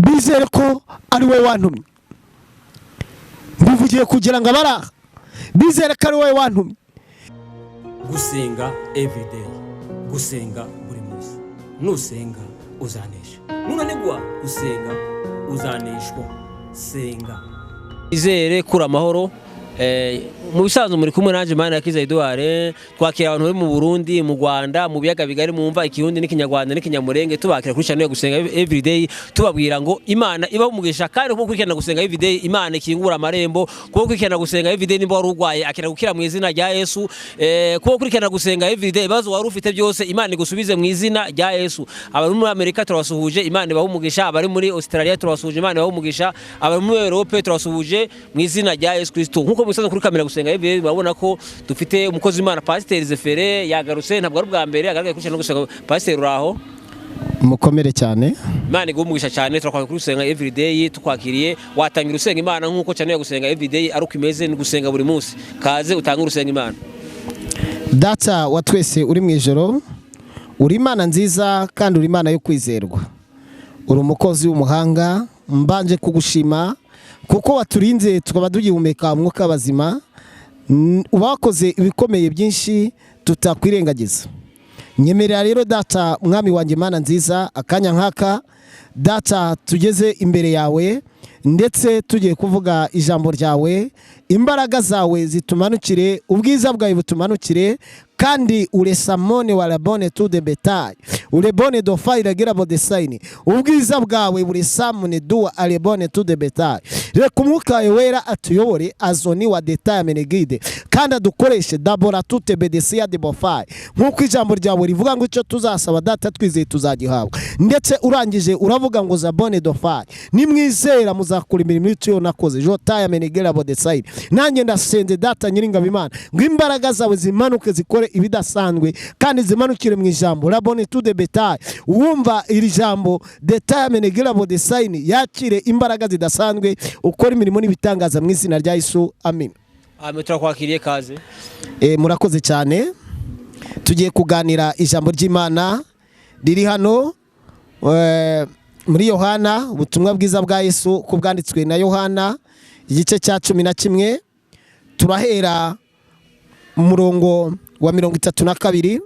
bizere ko ari we wantumye. Mbivugiye kugira ngo abaraha bizere ko ari we wantumye. Gusenga everyday, gusenga buri munsi. Nusenga uzanesha, nunanigwa gusenga uzaneshwa. Senga izere kura amahoro. Mu bisanzwe muri kumwe nanje Imana yakiza Irwara, twakira abantu bari mu Burundi, mu Rwanda, mu biyaga bigari, mumva ikirundi n'ikinyarwanda n'ikinyamurenge, tubakira kuri channel yo gusenga everyday, tubabwira ngo Imana iba umugisha kandi uko kwikenda gusenga everyday Imana ikingura amarembo, kuko kwikenda gusenga everyday nimba wari urwaye akira gukira mu izina rya Yesu, kuko kwikenda gusenga everyday ibibazo wari ufite byose Imana igusubize mu izina rya Yesu. Abari muri Amerika turabasuhuje, Imana ibaha umugisha. Abari muri Australia turabasuhuje, Imana ibaha umugisha. Abari muri Europe turabasuhuje mu izina rya Yesu Kristo. Nkuko musanzwe kuri kamera gusenga everyday murabona ko dufite umukozi w'Imana Pasteur Zéphyr yagarutse, ntabwo ari ubwa mbere agaragaye kuri channel gusenga. Pasteur uraho? Mukomere cyane. Imana igumugisha cyane, turakwakira kuri gusenga everyday, tukwakiriye watangira usenga Imana nkuko channel yo gusenga everyday ari uko imeze, ni gusenga buri munsi. Kaze utanga urusenga Imana. Data wa twese uri mu ijoro, uri Imana nziza kandi uri Imana yo kwizerwa. Uri umukozi w'umuhanga, mbanje kugushima kuko waturinze tukaba tugihumeka umwuka bazima. Ubakoze ibikomeye byinshi tutakwirengagiza. Nyemerera rero Data mwami wanjye Imana nziza, akanya nkaka Data tugeze imbere yawe ndetse tugiye kuvuga ijambo ryawe, imbaraga zawe zitumanukire, ubwiza bwawe butumanukire, kandi uresamone warabone tout de betail, urebone do faira gerabo de saini, ubwiza bwawe buresamone dua arebone tout de betail. Reka umwuka wera atuyobore, azoni wa detail menegide, kandi adukoreshe dabora toute bedesia de bofai, nkuko ijambo ryawe rivuga ngo icyo tuzasaba Data twizeye tuzagihabwa. Ndetse urangije uravuga ngo zabone do fai, nimwizera muzakora imirimo y'icyo nakoze. Jotaya menegerabo de saini. Nanjye ndasenze Data nyiringabo Imana ngo imbaraga zawe zimanuke zikore ibidasanzwe kandi zimanukire mu ijambo rabone tout de betail. Wumva iri jambo detail menegerabo de saini yakire imbaraga zidasanzwe, ukora imirimo n'ibitangaza mu izina rya Yesu. Amen. Amen. Turakwakiriye kaze. Murakoze cyane. Tugiye kuganira ijambo ry'Imana riri hano muri Yohana, ubutumwa bwiza bwa Yesu kubwanditswe na Yohana igice cya 11. Turahera umurongo wa 32.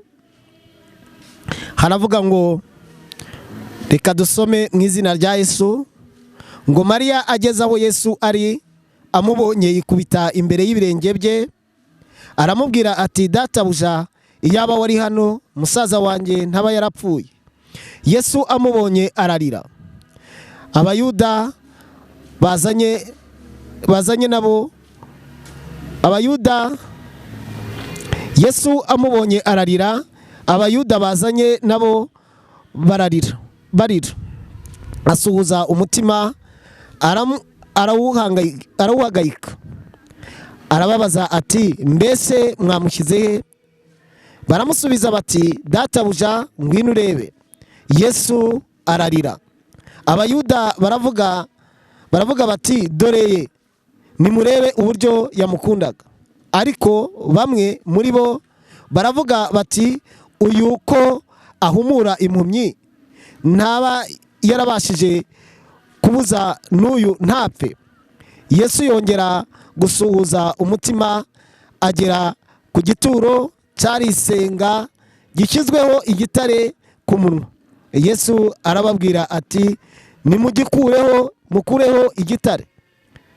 Haravuga ngo, reka dusome mu izina rya Yesu. Ngo Mariya ageze aho Yesu ari, amubonye yikubita imbere y'ibirenge bye, aramubwira ati, Databuja, iyaba wari hano musaza wanjye ntaba yarapfuye. Yesu amubonye ararira. Abayuda bazanye nabo, Abayuda, Yesu amubonye ararira, Abayuda bazanye nabo barira. Asuhuza umutima, arawuhangayika, arababaza ati, mbese mwamushyize he? Baramusubiza bati, Databuja, ngwino urebe. Yesu ararira. Abayuda baravuga bati, dore nimurebe uburyo yamukundaga. Ariko bamwe muri bo baravuga bati, uyu ko ahumura impumyi, ntaba yarabashije kubuza n'uyu ntapfe. Yesu yongera gusuhuza umutima, agera ku gituro cyarisenga gishyizweho igitare ku munwa. Yesu arababwira ati, mukureho igitare.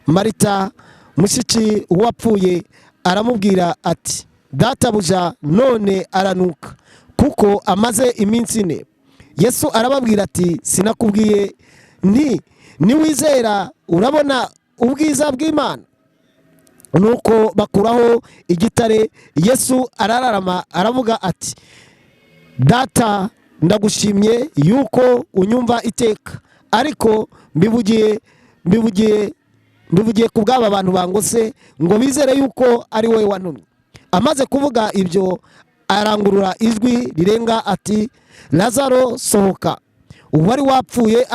Marita mushiki uwapfuye aramubwira ati, Databuja, none aranuka kuko amaze iminsi 4. Yesu arababwira ati, sinakubwiye nti niwizera urabona ubwiza bw'Imana? Nuko bakuraho igitare. Yesu arararama aravuga ati, Data, ndagushimye yuko unyumva iteka, ariko mbivugiye kubw'aba bantu bangose ngo bizere yuko ari wowe wantumye. Amaze kuvuga ibyo arangurura ijwi rirenga ati, Lazaro, sohoka. Uwari wapfuye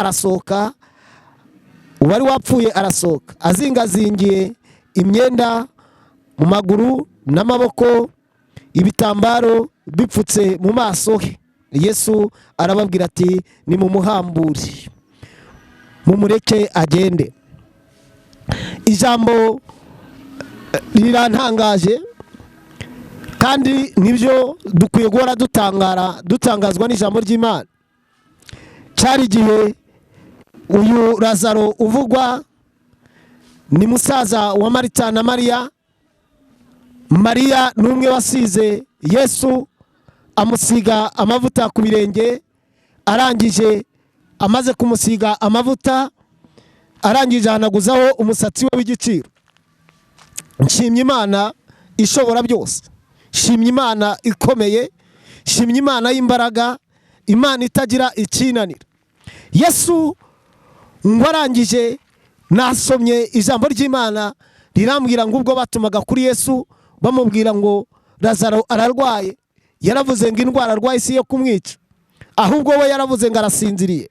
arasohoka, azingazingiye imyenda mu maguru n'amaboko, ibitambaro bipfutse mu maso he. Yesu arababwira ati, nimumuhambure mumureke agende. Ijambo rirantangaje kandi nibyo dukwiye guhora dutangazwa n'ijambo ry'Imana. Cyari igihe uyu Lazaro uvugwa ni musaza wa Marita na Mariya. Mariya n'umwe wasize Yesu amusiga amavuta ku birenge, arangije amaze kumusiga amavuta, arangije ahanaguzaho umusatsi we w'igiciro. Nshimye Imana ishobora byose, nshimye Imana ikomeye, nshimye Imana y'imbaraga, Imana itagira ikinanira. Yesu ngo arangije, nasomye ijambo ry'Imana rirambwira ngo ubwo batumaga kuri Yesu bamubwira ngo Lazaro ararwaye, yaravuze ngo indwara arwaye si yo kumwica, ahubwo we yaravuze ngo arasinziriye.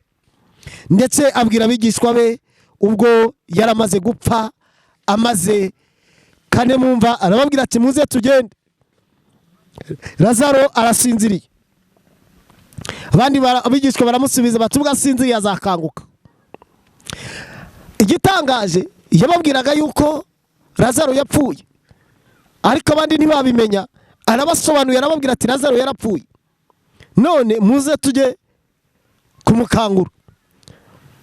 Ndetse abwira abigishwa be ubwo yaramaze gupfa, amaze kane mumva, arababwira ati muze tugende, Lazaro arasinziriye. Abandi abigishwa baramusubiza bati ubwo asinziriye azakanguka. Igitangaje yababwiraga yuko Lazaro yapfuye, ariko abandi ntibabimenya. Arabasobanuye, arababwira ati Lazaro yarapfuye, none muze tujye kumukangura.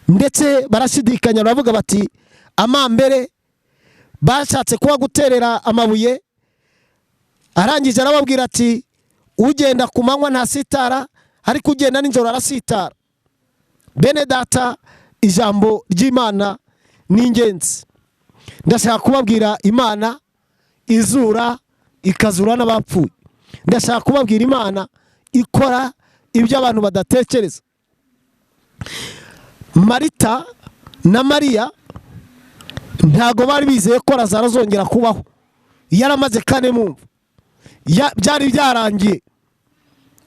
Ndetse barashidikanya, baravuga bati amambere bashatse kuba guterera amabuye. Arangije arababwira ati ugenda ku manywa ntasitara, ariko ugenda nijoro arasitara. Bene data, ijambo ry'Imana ni ingenzi. Ndashaka kubabwira Imana izura ikazura n'abapfuye. Ndashaka kubabwira Imana ikora ibyo abantu badatekereza. Marita na Mariya ntago bari bizeye ko Lazaro azongera kubaho, yaramaze kane mumva, byari byarangiye,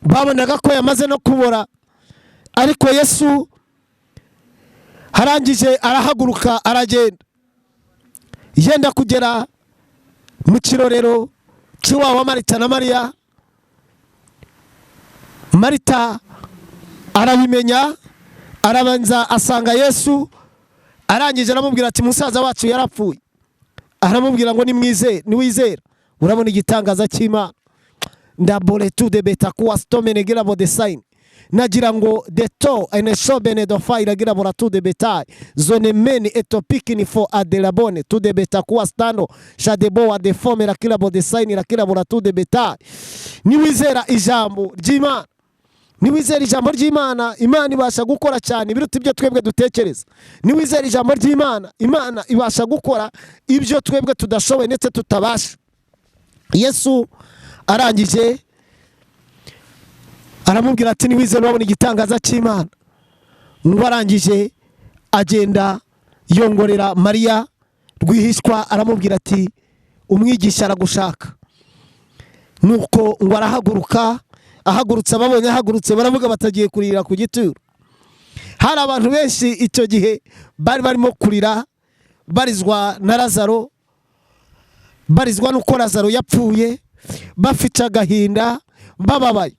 babonaga ko yamaze no kubora. Ariko Yesu harangije arahaguruka aragenda, yenda kugera mu kirorero cy'iwabo wa Marita na Mariya. Marita arabimenya, arabanza asanga Yesu, arangije aramubwira ati musaza wacu yarapfuye. Aramubwira ngo niwizera urabona igitangaza cy'Imana. Ndabole tu de betakuwa stomene gira bo design nagira ngo deto ene shobene do faira gira bo tu de betai zone meni etopikini fo adelabone tu de betakuwa stando shadebo wa de fomera kila bo design la kila bo tu de betai. Niwizera ijambo ry'Imana, niwizera ijambo ry'Imana, Imana ibasha gukora cyane biruta ibyo twebwe dutekereza. Niwizera ijambo ry'Imana, Imana ibasha gukora ibyo twebwe tudashoboye ndetse tutabasha. Yesu arangije aramubwira ati niwizera urabona igitangaza cy'Imana. Ngo arangije agenda yongorera Mariya rwihishwa, aramubwira ati umwigisha aragushaka. Nuko ngo arahaguruka, ahagurutse ababonye ahagurutse baravuga batagiye kurira ku gituro. Hari abantu benshi icyo gihe bari barimo kurira, barizwa na Lazaro, barizwa nuko Lazaro yapfuye, bafite agahinda, bababaye.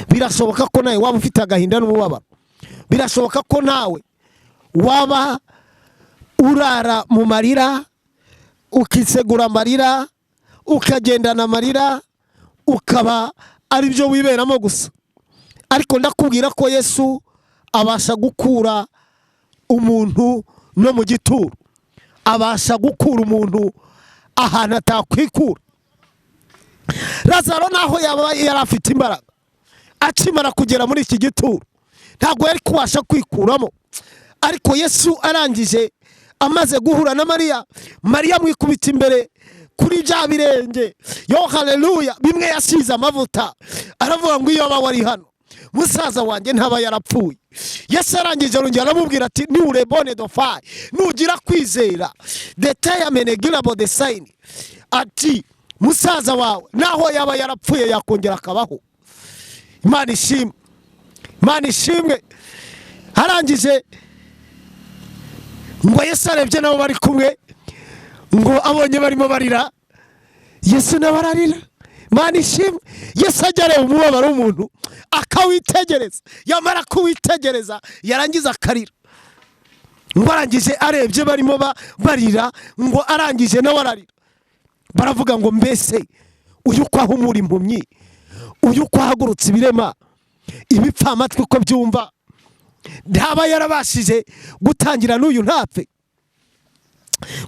Birashoboka ko nawe waba ufite agahinda n'umubabaro, birashoboka ko nawe waba urara mu marira, ukisegura amarira, ukagendana amarira, ukaba ari byo wiberamo gusa. Ariko ndakubwira ko Yesu abasha gukura umuntu no mu gituro, abasha gukura umuntu ahantu atakwikura. Lazaro naho yaba yarafite imbaraga, akimara kugera muri iki gituro ntabwo yari kubasha kwikuramo. Ariko Yesu arangije amaze guhura na Mariya, Mariya mwikubita imbere kuri bya birenge, yo haleluya, bimwe yasize amavuta, aravuga ngo iyo wari hano musaza wanjye ntaba yarapfuye. Yesu arangije arongera aramubwira ati ni urebone do fai, nugira kwizera detaya menegira bo design, ati musaza wawe naho yaba yarapfuye yakongera akabaho. Imana ishimwe, Imana ishimwe. Harangije ngo Yesu arebye nabo bari kumwe, ngo abonye barimo barira, Yesu nawe ararira. Imana ishimwe. Yesu ajya areba umubabaro w'umuntu akawitegereza, yamara kuwitegereza yarangiza akarira. ngo arangije arebye barimo barira, ngo arangije nawe ararira. Baravuga ngo mbese uyu ko ahumura impumyi, uyu ko ahagurutsa ibirema, ibipfamatwi ko byumva, ntaba yarabashije gutangira n'uyu ntapfe?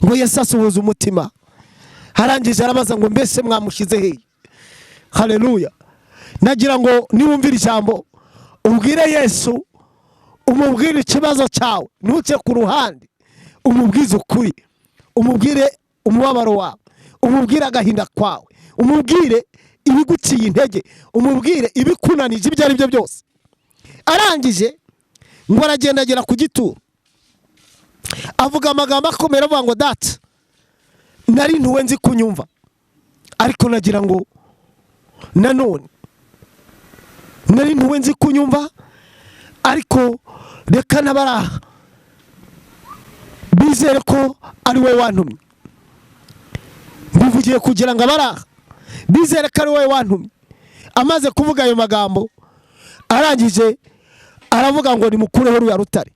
Ngo Yesu asuhuza umutima, arangije arabaza ngo mbese mwamushize hehe? Haleluya. Nagira ngo niwumvira ijambo ubwire Yesu, umubwire ikibazo cyawe, ntuce ku ruhande, umubwize ukuri, umubwire umubabaro wawe, umubwire agahinda kwawe, umubwire ibiguciye intege, umubwire ibikunanije ibyo ari byo byose. Arangije ngo aragenda agera ku gituro, avuga amagambo akomeye avuga ngo data, nari ntuwe nzi kunyumva, ariko nagira ngo nanone nari ntuwe nzi kunyumva, ariko reka nabaraha bizere ko ari wowe wantumye. Mbivugiye kugira ngo abaraha bizere ko ari wowe wantumye. Amaze kuvuga ayo magambo, arangije aravuga ngo nimukureho ruya rutare.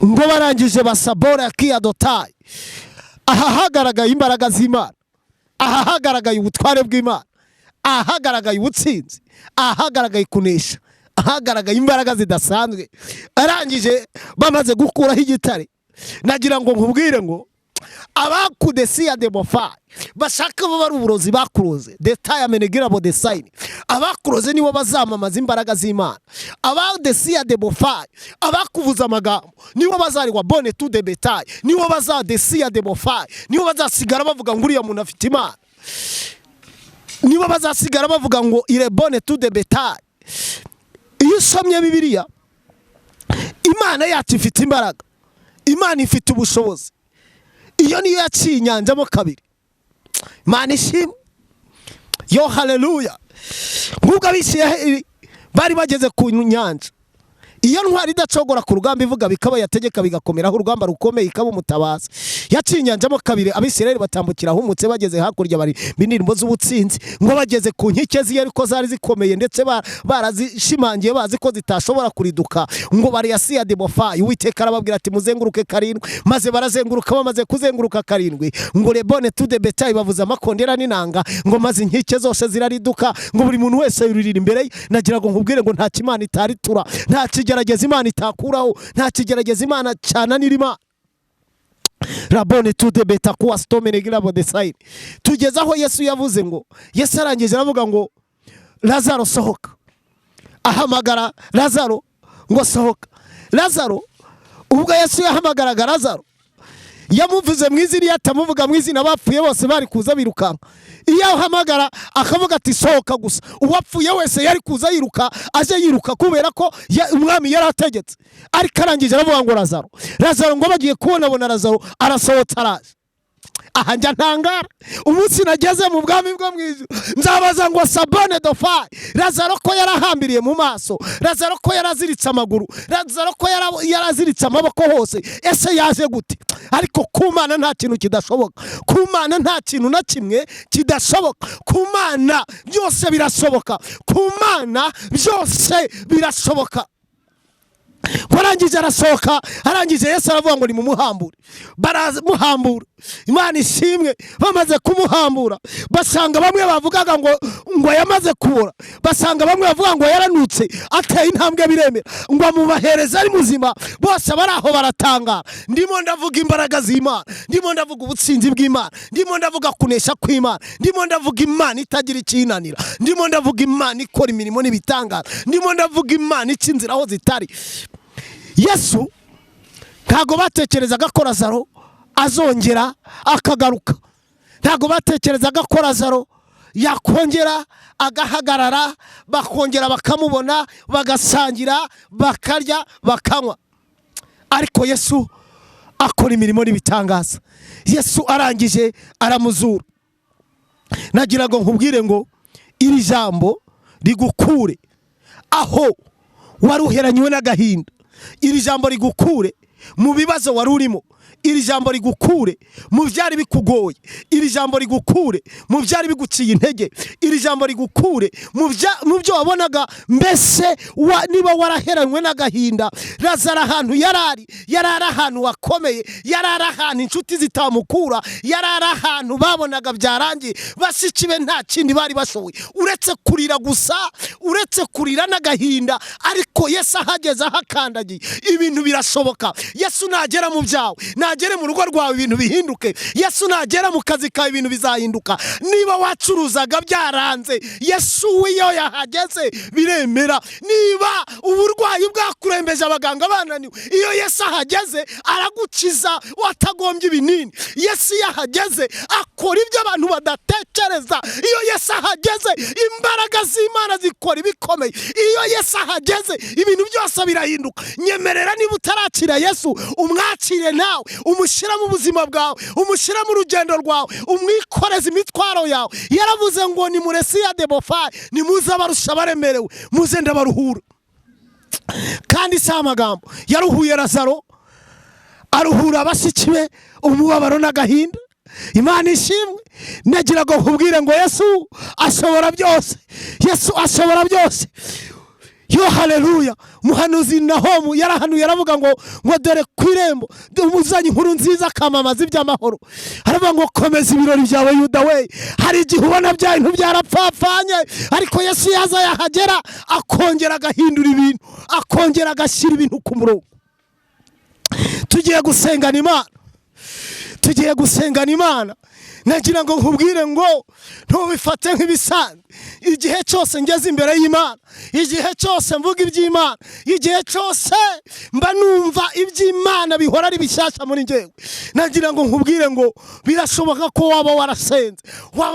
Ngo barangije basabora yakiyadotaye. Aha hagaragaye imbaraga z'Imana, aha hagaragaye ubutware bw'Imana, aha hagaragaye ubutsinzi, aha hagaragaye kunesha, aha hagaragaye imbaraga zidasanzwe. Arangije bamaze gukuraho igitare, nagira ngo nkubwire ngo abakudesiya demofa bashaka bo bari uburozi bakuroze detaye amenegira bo design, abakuroze nibo bazamamaza imbaraga z'Imana. Abadesiya demofa, abakuvuza amagambo nibo bazariwa bone tu de betaye, nibo bazadesiya demofa, nibo bazasigara bavuga ngo uriya muntu afite Imana, nibo bazasigara bavuga ngo ire bone tu de betaye. Iyo usomye Bibiliya, Imana yacu ifite imbaraga, Imana ifite ubushobozi. Iyo niyo yaciye inyanja mo kabiri. Imana ishimwe. Yo haleluya. Ngubwo abishiye bari bageze ku nyanja, iyo ntwari idacogora ku rugamba ivuga bikaba yategeka bigakomeraho urugamba rukomeye ikaba umutabazi. Yaciye inyanja mo kabiri, Abisirayeli batambukira humutse bageze hakurya bari bindirimbo z'ubutsinzi, ngo bageze ku nkike z'Yeriko zari zikomeye ndetse barazishimangiye bazi ko zitashobora kuriduka. Ngo bari yasiya demofa, Uwiteka arababwira ati muzenguruke karindwi, maze barazenguruka. Bamaze kuzenguruka karindwi, ngo lebone tu de betaye bavuza amakondera n'inanga, ngo maze inkike zose zirariduka, ngo buri muntu wese yurira imbere. Nagira ngo nkubwire ngo nta kimana itaritura, nta kigerageza Imana itakuraho, nta kigerageza Imana cyananira Imana. Rabone tu de beta kwa stomene girabo design. Tugeze aho Yesu yavuze ngo, Yesu arangije aravuga ngo Lazaro sohoka. Ahamagara Lazaro ngo sohoka. Lazaro, ubwo Yesu yahamagaraga Lazaro, yamuvuze mu izina, yatamuvuga mu izina abapfuye bose bari kuza birukanka. Iyo ahamagara akavuga ati sohoka gusa, uwapfuye wese yari kuza yiruka, aje yiruka kubera ko umwami yari ategetse. Ariko arangije aravuga ngo Lazaro, Lazaro, ngo bagiye kubona Lazaro arasohotse araje. Aha njya ntangara, umunsi nageze mu bwami bwo mwijuru nzabaza ngo sabone dofa, Lazaro ko yarahambiriye mu maso, Lazaro ko yaraziritse amaguru, Lazaro ko yaraziritse amaboko hose, ese yaje gute? Ariko ku Mana nta kintu kidashoboka, ku Mana nta kintu na kimwe kidashoboka, ku Mana byose birashoboka, ku Mana byose birashoboka. Barangije arasohoka, arangije Yesu aravuga ngo ni mumuhambure. Baramuhambura. Imana ishimwe. Bamaze kumuhambura, basanga bamwe bavugaga ngo yamaze kubura, basanga bamwe bavuga ngo yaranutse ateye intambwe biremera, ngo amubahereza ari muzima. Bose baraho baratangara. Ndimo ndavuga imbaraga z'Imana, ndimo ndavuga ubutsinzi bw'Imana, ndimo ndavuga kunesha kw'Imana, ndimo ndavuga Imana itagira ikinanira, ndimo ndavuga Imana ikora imirimo n'ibitangaza, ndimo ndavuga Imana icinzira aho zitari. Yesu ntago batekerezaga ko Lazaro azongera akagaruka, ntago batekerezaga ko Lazaro yakongera agahagarara, bakongera bakamubona, bagasangira, bakarya, bakanywa. Ariko Yesu akora imirimo n'ibitangaza. Yesu arangije aramuzura. Nagira ngo nkubwire ngo iri jambo rigukure aho wari uheranywe n'agahinda, iri jambo rigukure mu bibazo wari urimo. Iri jambo rigukure mu byari bikugoye. Iri jambo rigukure mu byari biguciye intege. Iri jambo rigukure mu byo wabonaga mbese niba waraheranwe n'agahinda. Lazaro ahantu yarari ahantu wakomeye, yarari ahantu inshuti zitamukura, yarari ahantu babonaga byarangiye, bashiki be nta kindi bari bashoboye uretse kurira gusa, uretse kurira n'agahinda. Ariko Yesu ahageze ahakandagiye ibintu birashoboka. Yesu nagera mu byawe, nagere mu rugo rwawe ibintu bihinduke. Yesu nagera mu kazi kawe ibintu bizahinduka. Niba wacuruzaga byaranze, Yesu iyo yahageze biremera. Niba uburwayi bwakurembeje abaganga bananiwe, iyo Yesu ahageze aragukiza watagombye ibinini. Yesu yahageze akora ibyo abantu badatekereza. Iyo Yesu ahageze imbaraga z'Imana zikora ibikomeye. Iyo Yesu ahageze ibintu byose birahinduka. Nyemerera niba utarakira Yesu, umwakire nawe, umushyira mu buzima bwawe, umushyira mu rugendo rwawe, umwikoreze imitwaro yawe. Yaravuze ngo ni muresiya de bofa, ni muze abarusha baremerewe, muze ndabaruhura. Kandi si amagambo, yaruhuye Lazaro, aruhura abashiki be umubabaro n'agahinda. Imana ishimwe. Nagira ngo nkubwire ngo Yesu ashobora byose. Yesu ashobora byose. Yo haleluya. Muhanuzi Nahomu yarahanuye aravuga ngo dore ku irembo umuzanye inkuru nziza akamamaza iby'amahoro. Aravuga ngo komeza ibirori byawe Yuda we. Hari igihe ubona bya bintu byarapfapfanye, ariko Yesu yaza yahagera akongera agahindura ibintu, akongera agashyira ibintu ku murongo. Tugiye gusengana Imana, tugiye gusengana Imana. Nagira ngo nkubwire ngo ntubifate nk'ibisanzwe. Igihe cyose ngeze imbere y'Imana, igihe cyose mvuga iby'Imana, igihe cyose mba numva iby'Imana bihora ari bishyashya muri njyewe. Nagira ngo nkubwire ngo birashoboka ko waba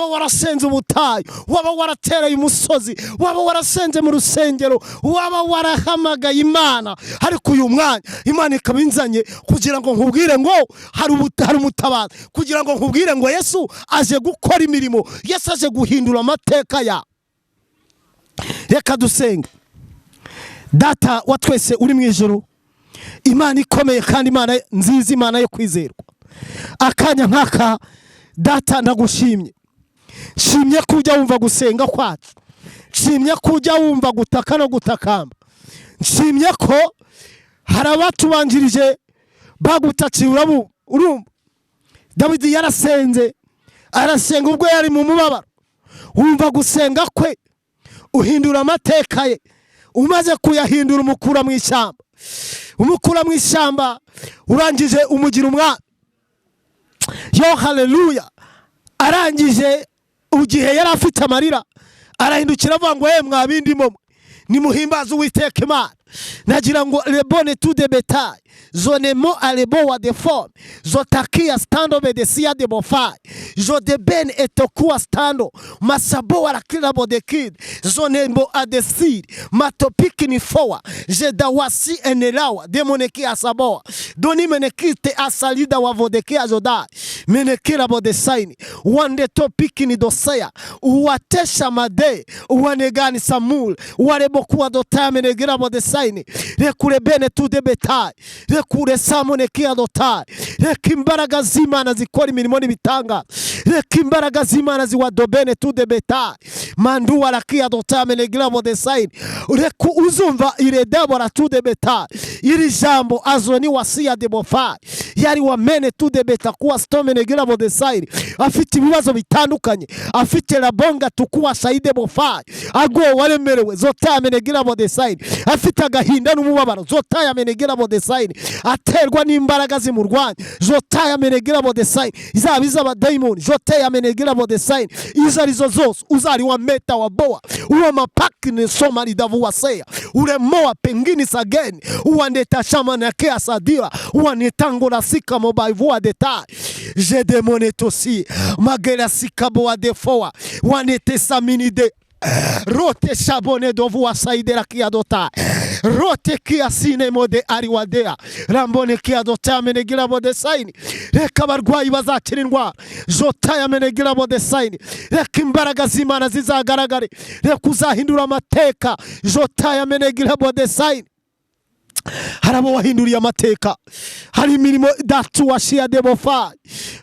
warasenze ubutayu, waba waratereye umusozi, waba warasenze mu rusengero, waba warahamagaye Imana, ariko uyu mwanya Imana ikaba inzanye kugira ngo nkubwire ngo hari umutabazi, kugira ngo nkubwire ngo Yesu aje gukora imirimo, Yesu aje guhindura amateka ya. Reka dusenge. Data wa twese uri mu ijuru, Imana ikomeye kandi Imana nziza, Imana yo kwizerwa. Akanya nkaka Data ndagushimye. Nshimye kujya wumva gusenga kwacu, nshimye kujya wumva gutaka no gutakamba, nshimye ko hari abatubanjirije bagutakiye. Urumva Dawidi yarasenze, arasenga ubwo yari mu mubabaro. Wumva gusenga kwe, uhindura amateka ye. Umaze kuyahindura umukura mu ishyamba, umukura mu ishyamba, urangije umugira umwami. Yo haleluya. Arangije ugihe yari afite amarira, arahindukira avuga ngo mwabindimo nimuhimbaze Uwiteka Imana. Nagira ngo le bonne tout de bétail, zonemo alebo wa de forme, zotakia stando bedesia de bofai, zo de ben etokuwa stando, masabo wa rakila bodekid, zonembo adesid, matopiki ni fowa, jedawasi enelawa, demoneki asaboa, doni menekite asalida wa vodeki azodai, menekira bodesaini, wande topiki ni dosea, uwatesha made, uwanegani samul, warebokuwa dotaya menegira bodesaini. Rekure bene tude betai, rekure samone kia dotai, reka imbaraga z'Imana zikora imirimo n'ibitanga, reka imbaraga z'Imana ziwadobene tude betai, mandu warakia dotai menegira bodesaini. Reka uzumva iredabora tude betai, iri jambo azoni wasia de bofai, yari wamene tude beta kuwa stome negira bodesaini. Afite ibibazo bitandukanye, afite labonga tukuwa saide bofai, ago waremerewe zotaya menegira bodesaini. Afite agahinda n'umubabaro, zotaya menegira bodesaini. Aterwa n'imbaraga zimurwanya, zotaya menegira bodesaini. Izaba iz'abadayimoni, zotaya menegira bodesaini. Izo arizo zose uzari wa meta wa boa, uwa mapaki ne soma lidavuwa seya, uremoa pengini sageni, uwa neta shama na kea sadira, uwa netango la sika mobaivuwa deta. Je demone tosi, magela sika boa defoa, wanete samini de rote shabone dovuwa saidera kia dota, rote kia sine mode ariwadea, rambone kia dota menegira bode saini. Reka barwayi bazakira indwara, zotaya menegira bode saini. Reka imbaraga z'Imana zizagaragare, reka uzahindura amateka, zotaya menegira bode saini. harabo wahinduriye amateka, hari imirimo datu washia debofa,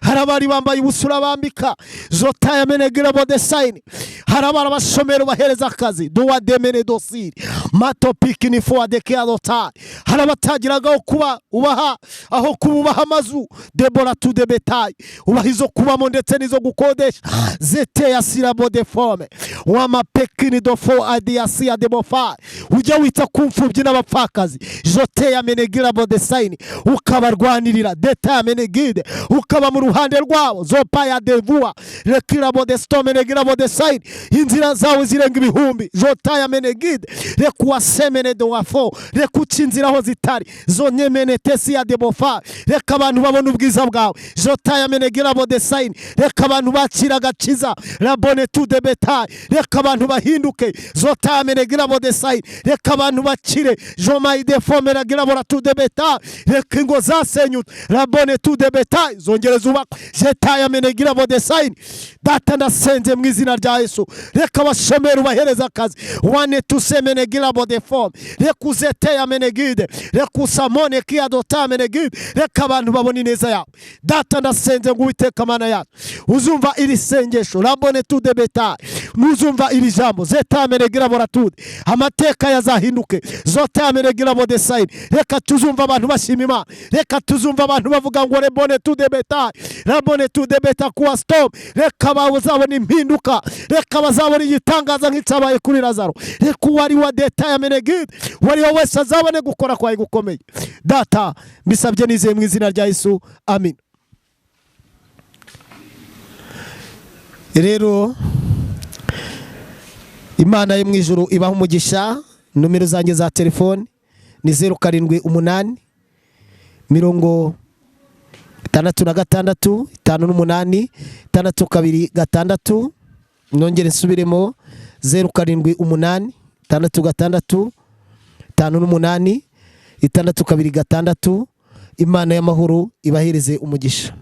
harabari bambaye ubusura bambika zota ya menegera bodesign, harabara bashomero bahereza akazi duwa demene dosiri mato pikini fo adekeadota, harabatagiraga kuba ubaha aho kububaha amazu debora tu de betail, ubahizo kubamo ndetse nizo gukodesha zete ya sirabo de forme wa mapekini dofo adiasia debofa, ujya wita kumfubyi n'abapfakazi jote ya menegera bodesign, ukabarwanirira deta ya menegide, ukaba mu ruhande rwabo zopa ya devua rekira bodesto menegera bodesign, inzira zawe zirenga ibihumbi jota ya menegide rekuwa semene do wafo rekucinzira aho zitari zo nyemene tesi ya debofa, reka abantu babona ubwiza bwawe jota ya menegera bodesign, reka abantu bakira gakiza rabone tu de betail, reka abantu bahinduke zota ya menegera bodesign, reka abantu bakire joma ide fomera gira bora tu de betail, reka ingo zasenyutse rabone tu de betail zongere zubakwa jeta ya menegera bodesign. Data ndasenze mu izina rya Yesu, reka bashomera ubahereza akazi wane tu semene gira bode form, reka uzete ya menegide, reka usamone kia dota menegide, reka abantu babona ineza yawe. Data ndasenze ngo Uwiteka Mana yacu uzumva iri sengesho rabone tu de betail, nuzumva iri jambo zeta menegera bora tu, amateka yazahinduke zota menegera bode sign, reka tuzumva abantu bashima Imana, reka tuzumva abantu bavuga ngo rebone tu de betail, rabone tu de beta kuwa stop, reka bazabona impinduka, reka bazabona igitangaza nk'icyabaye kuri Lazaro, reka wari wa deta ya menegide wari wese azabone gukora kwawe gukomeye. Data mbisabye nizeye mu izina rya Yesu, amin. Rero Imana yo mu ijuru ibaha umugisha. Numero zanjye za telefone ni 078 66 58 626. Nongere nsubiremo 078 66 58 626. Imana y'amahoro ibahereze umugisha.